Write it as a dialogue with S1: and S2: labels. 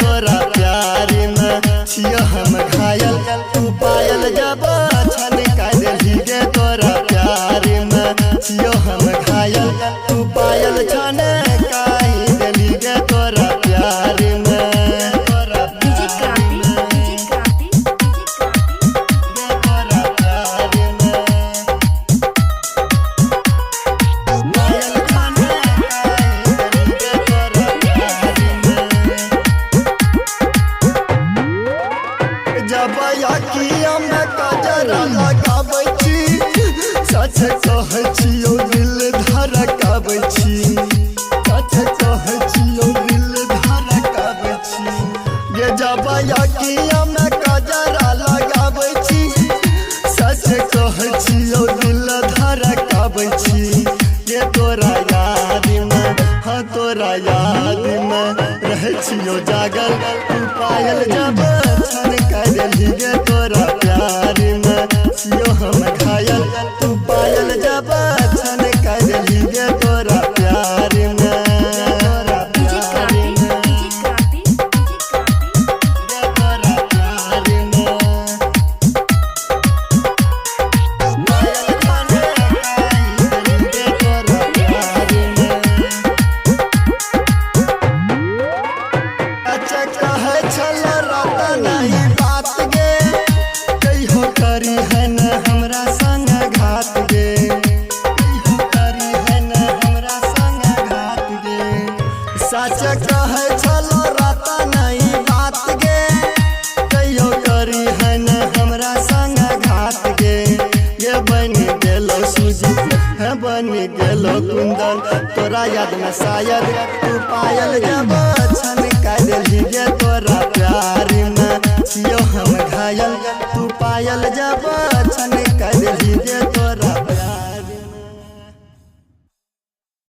S1: तोरा प्यार में छियो हम घायल तू पायल जब छन कर देली गे तोरा प्यार में छियो हम घायल तू पायल छन कर देली गे तोरा प्यार में
S2: डीजे क्रांति
S1: तोरा प्यार में पायल छन जब अखिया में कजरा लगाबै छी सच कहै छियौ दिल धड़काबै छी सच कहै छियौ दिल धड़काबै छी ये जब अखिया में कजरा लगाबै छी सच कहै छियौ दिल धड़काबै छी ये तोरा याद में हाँ तोरा याद में रहै छियौ जागल तू पायल जब छन कर देली गे तोरा प्यार में छियो हम घायल तू पायल जब छन कर देली गे तोरा प्यार में
S2: डीजे क्रांति
S1: तोरा प्यार में पायल छन कर देली गे तोरा प्यार में अच्छा कहै छल रात नहीं बात गे कहियो करी है न हमरा संग घात गे कहियो करी है न हमरा संग घात गे सच कहै छल रात नहीं बात गे कहियो करी है न हमरा संग घात गे ये बन गेलो सूजी है बन गेलो कुंदन तोरा याद में शायद तू पायल जब छन कर देली गे तोरा